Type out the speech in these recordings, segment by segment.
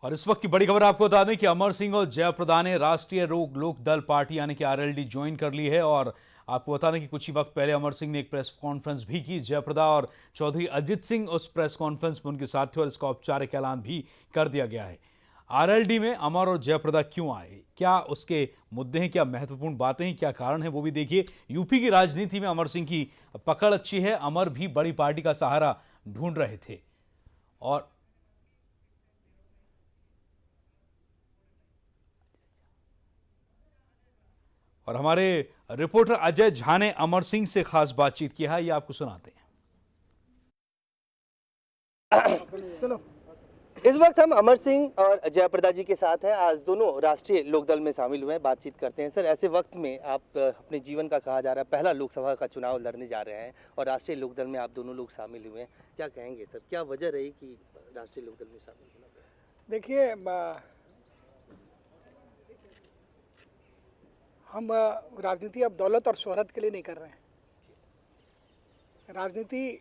और इस वक्त की बड़ी खबर आपको बता दें कि अमर सिंह और जयप्रदा ने राष्ट्रीय लोक दल पार्टी यानी कि आरएलडी ज्वाइन कर ली है। और आपको बता दें कि कुछ ही वक्त पहले अमर सिंह ने एक प्रेस कॉन्फ्रेंस भी की। जयप्रदा और चौधरी अजित सिंह उस प्रेस कॉन्फ्रेंस में उनके साथ थे और इसका औपचारिक ऐलान भी कर दिया गया है। आरएलडी में अमर और जयप्रदा क्यों आए, क्या उसके मुद्दे हैं, क्या महत्वपूर्ण बातें हैं, क्या कारण है, वो भी देखिए। यूपी की राजनीति में अमर सिंह की पकड़ अच्छी है। अमर भी बड़ी पार्टी का सहारा ढूंढ रहे थे और हमारे रिपोर्टर अजय झा ने अमर सिंह से खास बातचीत की है, ये आपको सुनाते हैं। चलो, इस वक्त हम अमर सिंह और जयप्रदा जी के साथ हैं। आज दोनों राष्ट्रीय लोकदल में शामिल हुए हैं। बातचीत करते हैं। सर, ऐसे वक्त में आप अपने जीवन का कहा जा रहा है पहला लोकसभा का चुनाव लड़ने जा रहे हैं और राष्ट्रीय लोकदल में आप दोनों लोग शामिल हुए हैं, क्या कहेंगे सर? क्या वजह रही कि राष्ट्रीय लोकदल में शामिल होना पड़ा? देखिए, हम राजनीति अब दौलत और शोहरत के लिए नहीं कर रहे हैं। राजनीति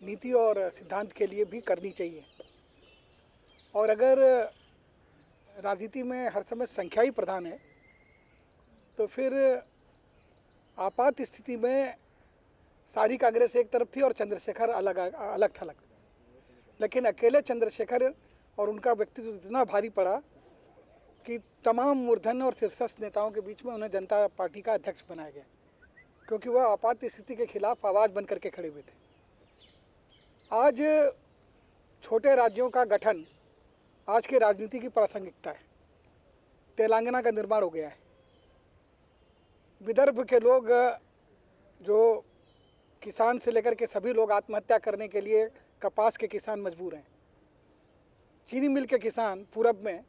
नीति और सिद्धांत के लिए भी करनी चाहिए। और अगर राजनीति में हर समय संख्या ही प्रधान है तो फिर आपात स्थिति में सारी कांग्रेस एक तरफ थी और चंद्रशेखर अलग थलग। लेकिन अकेले चंद्रशेखर और उनका व्यक्तित्व इतना भारी पड़ा कि तमाम मूर्धन्य और शीर्षस्थ नेताओं के बीच में उन्हें जनता पार्टी का अध्यक्ष बनाया गया, क्योंकि वह आपात स्थिति के खिलाफ आवाज़ बन करके खड़े हुए थे। आज छोटे राज्यों का गठन आज की राजनीति की प्रासंगिकता है। तेलंगाना का निर्माण हो गया है। विदर्भ के लोग, जो किसान से लेकर के सभी लोग आत्महत्या करने के लिए कपास के किसान मजबूर हैं। चीनी मिल के किसान पूरब में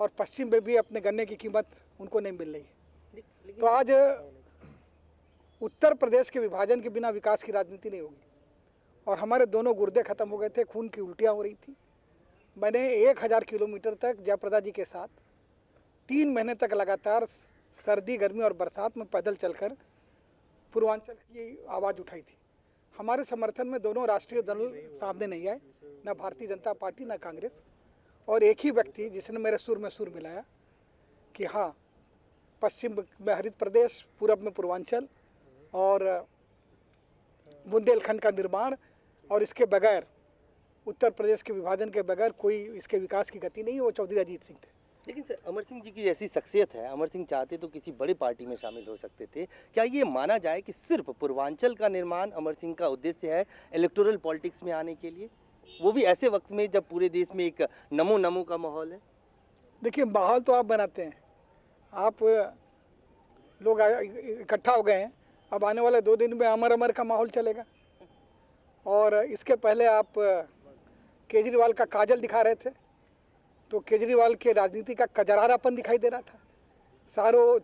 और पश्चिम में भी अपने गन्ने की कीमत उनको नहीं मिल रही है। तो आज उत्तर प्रदेश के विभाजन के बिना विकास की राजनीति नहीं होगी। और हमारे दोनों गुर्दे खत्म हो गए थे, खून की उल्टियाँ हो रही थी। मैंने 1000 किलोमीटर तक जयप्रदा जी के साथ 3 महीने तक लगातार सर्दी, गर्मी और बरसात में पैदल चलकर पूर्वांचल की आवाज़ उठाई थी। हमारे समर्थन में दोनों राष्ट्रीय दल सामने नहीं आए, न भारतीय जनता पार्टी न कांग्रेस। और एक ही व्यक्ति जिसने मेरे सुर में सुर मिलाया कि हाँ, पश्चिम में हरित प्रदेश, पूरब में पूर्वांचल और बुंदेलखंड का निर्माण, और इसके बगैर उत्तर प्रदेश के विभाजन के बगैर कोई इसके विकास की गति नहीं है, वो चौधरी अजीत सिंह थे। लेकिन सर, अमर सिंह जी की जैसी शख्सियत है, अमर सिंह चाहते तो किसी बड़ी पार्टी में शामिल हो सकते थे। क्या ये माना जाए कि सिर्फ पूर्वांचल का निर्माण अमर सिंह का उद्देश्य है इलेक्टोरल पॉलिटिक्स में आने के लिए, वो भी ऐसे वक्त में जब पूरे देश में एक नमो नमो का माहौल है? देखिए, माहौल तो आप बनाते हैं, आप लोग इकट्ठा हो गए हैं। अब आने वाले 2 दिन में अमर अमर का माहौल चलेगा। और इसके पहले आप केजरीवाल का काजल दिखा रहे थे, तो केजरीवाल के राजनीति का कजरारापन दिखाई दे रहा था।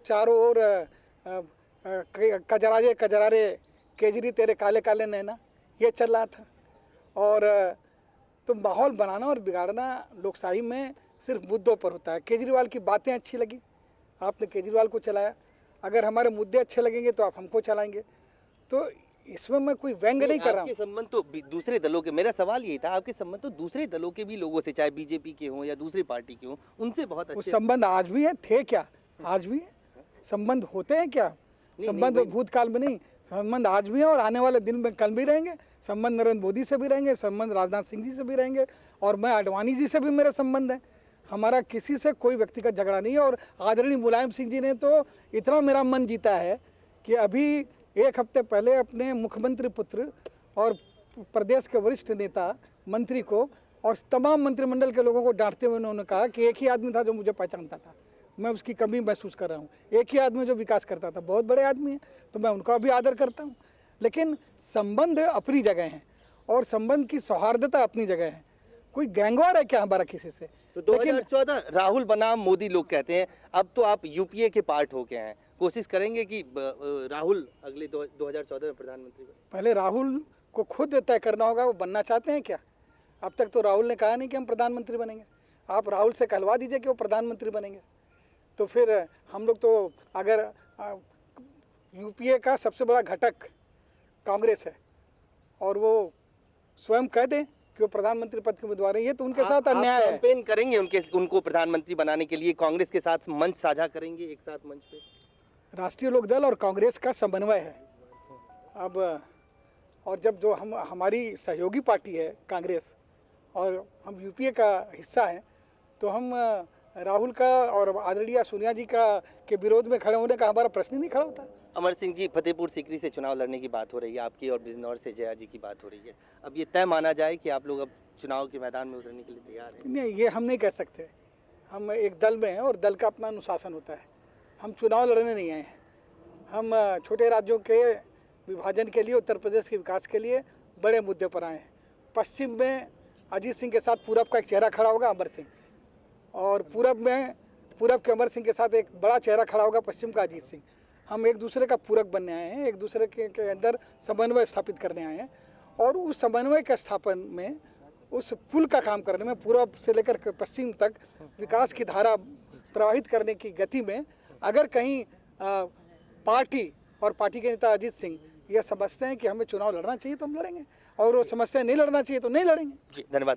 चारों ओर कजरारे कजरारे, केजरी तेरे काले काले नैना, ये चल रहा था। और तो माहौल बनाना और बिगाड़ना लोकशाही में सिर्फ मुद्दों पर होता है। केजरीवाल की बातें अच्छी लगी, आपने केजरीवाल को चलाया। अगर हमारे मुद्दे अच्छे लगेंगे तो आप हमको चलाएंगे। तो इसमें मैं कोई व्यंग नहीं कर रहा हूँ। आपके संबंध तो दूसरे दलों के, मेरा सवाल यही था, आपके संबंध तो दूसरे दलों के भी लोगों से, चाहे बीजेपी के हों या दूसरी पार्टी के हों, उनसे बहुत अच्छे संबंध आज भी है, थे क्या? आज भी है संबंध, होते हैं क्या? संबंध भूतकाल में नहीं, संबंध आज भी है और आने वाले दिन में कल भी रहेंगे। संबंध नरेंद्र मोदी से भी रहेंगे, संबंध राजनाथ सिंह जी से भी रहेंगे, और मैं आडवाणी जी से भी मेरे संबंध है। हमारा किसी से कोई व्यक्तिगत झगड़ा नहीं है। और आदरणीय मुलायम सिंह जी ने तो इतना मेरा मन जीता है कि अभी 1 हफ्ते पहले अपने मुख्यमंत्री पुत्र और प्रदेश के वरिष्ठ नेता मंत्री को और तमाम मंत्रिमंडल के लोगों को डांटते हुए उन्होंने कहा कि एक ही आदमी था जो मुझे पहचानता था, मैं उसकी कमी महसूस कर रहा हूँ। एक ही आदमी जो विकास करता था, बहुत बड़े आदमी हैं, तो मैं उनका भी आदर करता हूँ। लेकिन संबंध अपनी जगह हैं और संबंध की सौहार्दता अपनी जगह है। कोई गैंगवार है क्या हमारा किसी से? तो 2014 राहुल बनाम मोदी लोग कहते हैं, अब तो आप यूपीए के पार्ट हो गए हैं, कोशिश करेंगे कि राहुल अगले 2014 में प्रधानमंत्री बने? पहले राहुल को खुद तय करना होगा वो बनना चाहते हैं क्या। अब तक तो राहुल ने कहा नहीं कि हम प्रधानमंत्री बनेंगे। आप राहुल से कहलवा दीजिए कि वो प्रधानमंत्री बनेंगे, तो फिर हम लोग तो, अगर यूपीए का सबसे बड़ा घटक कांग्रेस है और वो स्वयं कह दें कि वो प्रधानमंत्री पद के उम्मीदवार हैं, ये तो उनके साथ आप अन्याय है। कैंपेन करेंगे उनको प्रधानमंत्री बनाने के लिए, कांग्रेस के साथ मंच साझा करेंगे एक साथ मंच पे? राष्ट्रीय लोकदल और कांग्रेस का समन्वय है अब, और जब जो हमारी सहयोगी पार्टी है कांग्रेस और हम यूपीए का हिस्सा हैं, तो हम राहुल का और आदरणीय सोनिया जी का के विरोध में खड़े होने का हमारा प्रश्न ही नहीं खड़ा होता। अमर सिंह जी, फतेहपुर सीकरी से चुनाव लड़ने की बात हो रही है आपकी, और बिजनौर से जया जी की बात हो रही है। अब ये तय माना जाए कि आप लोग अब चुनाव के मैदान में उतरने के लिए तैयार हैं? नहीं, ये हम नहीं कह सकते। हम एक दल में हैं और दल का अपना अनुशासन होता है। हम चुनाव लड़ने नहीं आए हैं। हम छोटे राज्यों के विभाजन के लिए, उत्तर प्रदेश के विकास के लिए बड़े मुद्दे पर आए हैं। पश्चिम में अजीत सिंह के साथ पूरब का एक चेहरा खड़ा होगा, अमर सिंह, और पूरब के अमर सिंह के साथ एक बड़ा चेहरा खड़ा होगा, पश्चिम का अजीत सिंह। हम एक दूसरे का पूरक बनने आए हैं, एक दूसरे के अंदर समन्वय स्थापित करने आए हैं, और उस समन्वय के स्थापन में, उस पुल का काम करने में, पूरब से लेकर के पश्चिम तक विकास की धारा प्रवाहित करने की गति में अगर कहीं पार्टी और पार्टी के नेता अजीत सिंह यह समझते हैं कि हमें चुनाव लड़ना चाहिए तो हम लड़ेंगे, और वो समझते हैं नहीं लड़ना चाहिए तो नहीं लड़ेंगे। जी धन्यवाद।